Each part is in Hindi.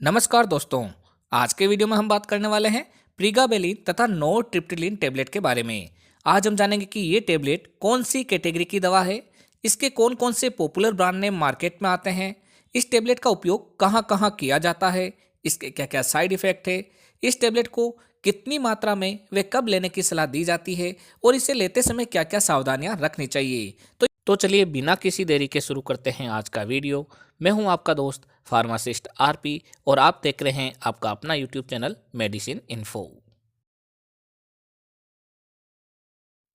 नमस्कार दोस्तों। आज के वीडियो में हम बात करने वाले हैं प्रीगाबेलिन तथा नोरट्रिप्टिलिन टेबलेट के बारे में। आज हम जानेंगे कि ये टेबलेट कौन सी कैटेगरी की दवा है, इसके कौन कौन से पॉपुलर ब्रांड नेम मार्केट में आते हैं, इस टेबलेट का उपयोग कहाँ कहाँ किया जाता है, इसके क्या क्या साइड इफ़ेक्ट है, इस टेबलेट को कितनी मात्रा में वे कब लेने की सलाह दी जाती है और इसे लेते समय क्या क्या सावधानियां रखनी चाहिए। तो चलिए बिना किसी देरी के शुरू करते हैं आज का वीडियो। मैं हूं आपका दोस्त फार्मासिस्ट आरपी और आप देख रहे हैं आपका अपना यूट्यूब चैनल मेडिसिन इन्फो।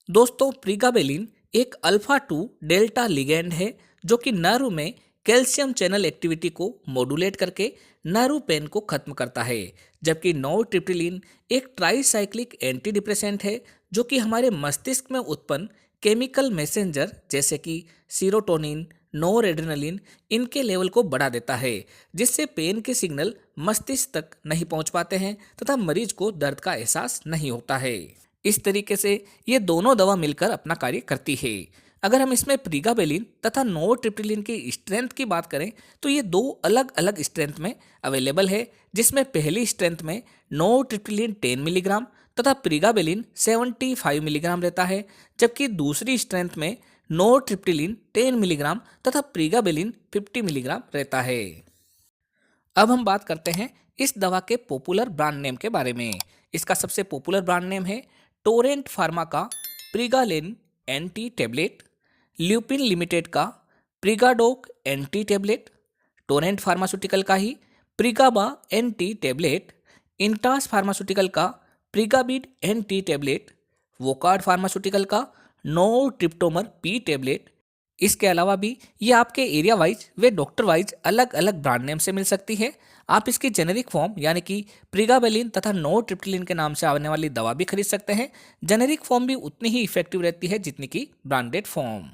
दोस्तों, प्रीगाबेलिन एक अल्फा 2 डेल्टा लिगैंड है जो कि नर्व में कैल्शियम चैनल एक्टिविटी को मॉड्यूलेट करके नर्व पेन को खत्म करता है। जबकि नोरट्रिप्टिलिन एक ट्राईसाइक्लिक एंटी डिप्रेसेंट है जो कि हमारे मस्तिष्क में उत्पन्न केमिकल मैसेंजर जैसे कि सीरोटोनिन, नोरएड्रेनालिन इनके लेवल को बढ़ा देता है, जिससे पेन के सिग्नल मस्तिष्क तक नहीं पहुंच पाते हैं तथा मरीज को दर्द का एहसास नहीं होता है। इस तरीके से ये दोनों दवा मिलकर अपना कार्य करती है। अगर हम इसमें प्रीगाबेलिन तथा नोरट्रिप्टिलिन की स्ट्रेंथ की बात करें तो ये दो अलग अलग स्ट्रेंथ में अवेलेबल है, जिसमें पहली स्ट्रेंथ में नोरट्रिप्टिलिन 10 मिलीग्राम तथा प्रीगाबेलिन 75 मिलीग्राम रहता है, जबकि दूसरी स्ट्रेंथ में नोरट्रिप्टिलिन 10 मिलीग्राम तथा प्रीगाबेलिन 50 मिलीग्राम रहता है। अब हम बात करते हैं इस दवा के पॉपुलर ब्रांड नेम के बारे में। इसका सबसे पॉपुलर ब्रांड नेम है टोरेंट फार्मा का प्रीगालेन एंटी टेबलेट, ल्यूपिन लिमिटेड का प्रीगाडोक एंटी टेबलेट, टोरेंट फार्मास्यूटिकल का ही प्रीगाबा एंटी टेबलेट, इंटास फार्मास्यूटिकल का प्रीगाबिड एंटी टेबलेट, वोकार्ड फार्मास्यूटिकल का नो ट्रिप्टोमर पी टेबलेट। इसके अलावा भी ये आपके एरिया वाइज वे डॉक्टर वाइज अलग अलग ब्रांड नेम से मिल सकती है। आप इसकी जेनेरिक फॉर्म यानी कि प्रीगाबेलिन तथा नोरट्रिप्टिलिन के नाम से आने वाली दवा भी खरीद सकते हैं। जेनेरिक फॉर्म भी उतनी ही इफेक्टिव रहती है जितनी की ब्रांडेड फॉर्म।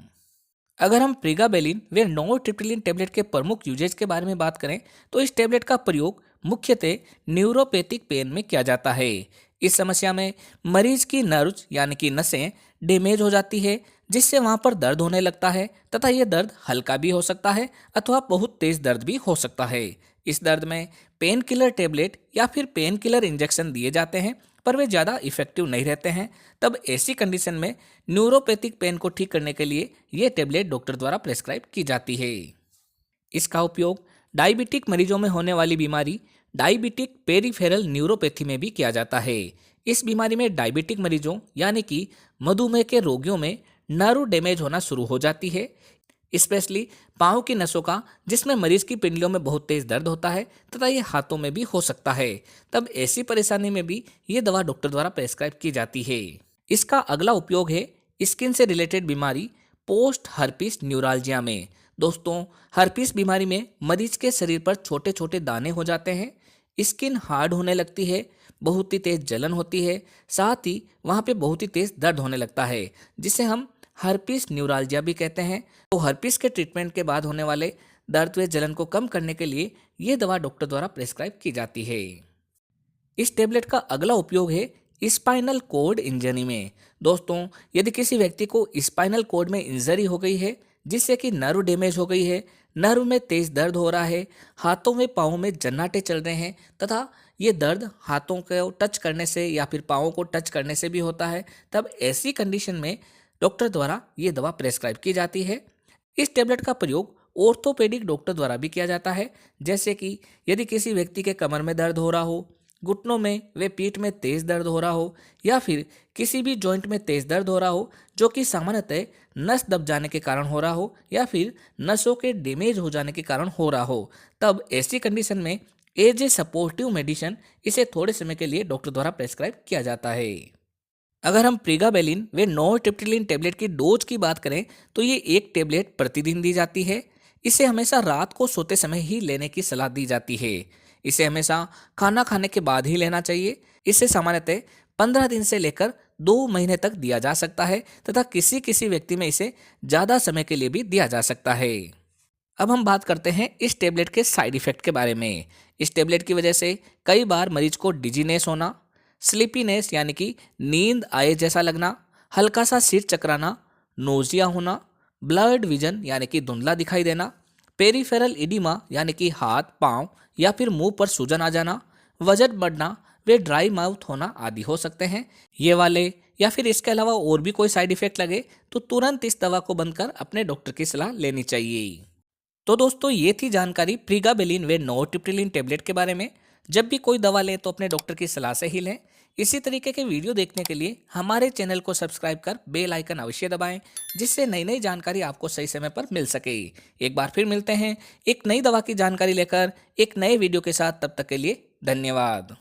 अगर हम प्रीगाबेलिन व नोरट्रिप्टिलिन टेबलेट के प्रमुख यूजेज के बारे में बात करें तो इस टेबलेट का प्रयोग मुख्यतः न्यूरोपैथिक पेन में किया जाता है। इस समस्या में मरीज की नर्व्स यानी कि नसें डैमेज हो जाती है, जिससे वहां पर दर्द होने लगता है तथा यह दर्द हल्का भी हो सकता है अथवा बहुत तेज दर्द भी हो सकता है। इस दर्द में पेन किलर टेबलेट या फिर पेन किलर इंजेक्शन दिए जाते हैं, पर वे ज़्यादा इफेक्टिव नहीं रहते हैं। तब ऐसी कंडीशन में न्यूरोपैथिक पेन को ठीक करने के लिए ये टेबलेट डॉक्टर द्वारा प्रेस्क्राइब की जाती है। इसका उपयोग डायबिटिक मरीजों में होने वाली बीमारी डायबिटिक पेरिफेरल न्यूरोपैथी में भी किया जाता है। इस बीमारी में डायबिटिक मरीजों यानी कि मधुमेह के रोगियों में नर्व डैमेज होना शुरू हो जाती है, स्पेशली पाँव की नसों का, जिसमें मरीज की पिंडलियों में बहुत तेज दर्द होता है तथा ये हाथों में भी हो सकता है। तब ऐसी परेशानी में भी ये दवा डॉक्टर द्वारा प्रेस्क्राइब की जाती है। इसका अगला उपयोग है स्किन से रिलेटेड बीमारी पोस्ट हर्पिस न्यूरालजिया में। दोस्तों, हर्पिस बीमारी में मरीज के शरीर पर छोटे छोटे दाने हो जाते हैं, स्किन हार्ड होने लगती है, बहुत ही तेज जलन होती है, साथ ही वहाँ पे बहुत ही तेज दर्द होने लगता है, जिसे हम हर्पिस न्यूरालजिया भी कहते हैं। तो हर्पिस के ट्रीटमेंट के बाद होने वाले दर्द व जलन को कम करने के लिए ये दवा डॉक्टर द्वारा प्रेस्क्राइब की जाती है। इस टेबलेट का अगला उपयोग है स्पाइनल कॉर्ड इंजरी में। दोस्तों, यदि किसी व्यक्ति को स्पाइनल कॉर्ड में इंजरी हो गई है, जिससे कि नर्व डैमेज हो गई है, नर्व में तेज दर्द हो रहा है, हाथों में पाँवों में जन्नाटे चल रहे हैं तथा ये दर्द हाथों को टच करने से या फिर पाँवों को टच करने से भी होता है, तब ऐसी कंडीशन में डॉक्टर द्वारा ये दवा प्रेस्क्राइब की जाती है। इस टेबलेट का प्रयोग ऑर्थोपेडिक डॉक्टर द्वारा भी किया जाता है, जैसे कि यदि किसी व्यक्ति के कमर में दर्द हो रहा हो, घुटनों में व पीठ में तेज दर्द हो रहा हो या फिर किसी भी जॉइंट में तेज दर्द हो रहा हो जो कि सामान्यतः नस दब जाने के कारण हो रहा हो या फिर नसों के डैमेज हो जाने के कारण हो रहा हो, तब ऐसी कंडीशन में एज ए सपोर्टिव मेडिसिन इसे थोड़े समय के लिए डॉक्टर द्वारा प्रेस्क्राइब किया जाता है। अगर हम प्रीगाबेलिन व नोरट्रिप्टिलिन टेबलेट की डोज की बात करें तो ये एक टेबलेट प्रतिदिन दी जाती है। इसे हमेशा रात को सोते समय ही लेने की सलाह दी जाती है। इसे हमेशा खाना खाने के बाद ही लेना चाहिए। इसे सामान्यतः 15 दिन से लेकर 2 महीने तक दिया जा सकता है तथा किसी किसी व्यक्ति में इसे ज़्यादा समय के लिए भी दिया जा सकता है। अब हम बात करते हैं इस टेबलेट के साइड इफ़ेक्ट के बारे में। इस टेबलेट की वजह से कई बार मरीज को डिजीनेस होना, स्लीपीनेस यानी कि नींद आए जैसा लगना, हल्का सा सिर चकराना, नोजिया होना, ब्लर्ड विजन यानी कि धुंधला दिखाई देना, पेरिफेरल इडिमा यानी कि हाथ, पाँव या फिर मुंह पर सूजन आ जाना, वजन बढ़ना, वे ड्राई माउथ होना आदि हो सकते हैं। ये वाले या फिर इसके अलावा और भी कोई साइड इफेक्ट लगे तो तुरंत इस दवा को बंद कर अपने डॉक्टर की सलाह लेनी चाहिए। तो दोस्तों ये थी जानकारी प्रीगाबेलिन व नोटिप्रिलिन टेबलेट के बारे में। जब भी कोई दवा लें तो अपने डॉक्टर की सलाह से ही लें। इसी तरीके के वीडियो देखने के लिए हमारे चैनल को सब्सक्राइब कर बेल आइकन अवश्य दबाएं, जिससे नई नई जानकारी आपको सही समय पर मिल सके। एक बार फिर मिलते हैं एक नई दवा की जानकारी लेकर एक नए वीडियो के साथ। तब तक के लिए धन्यवाद।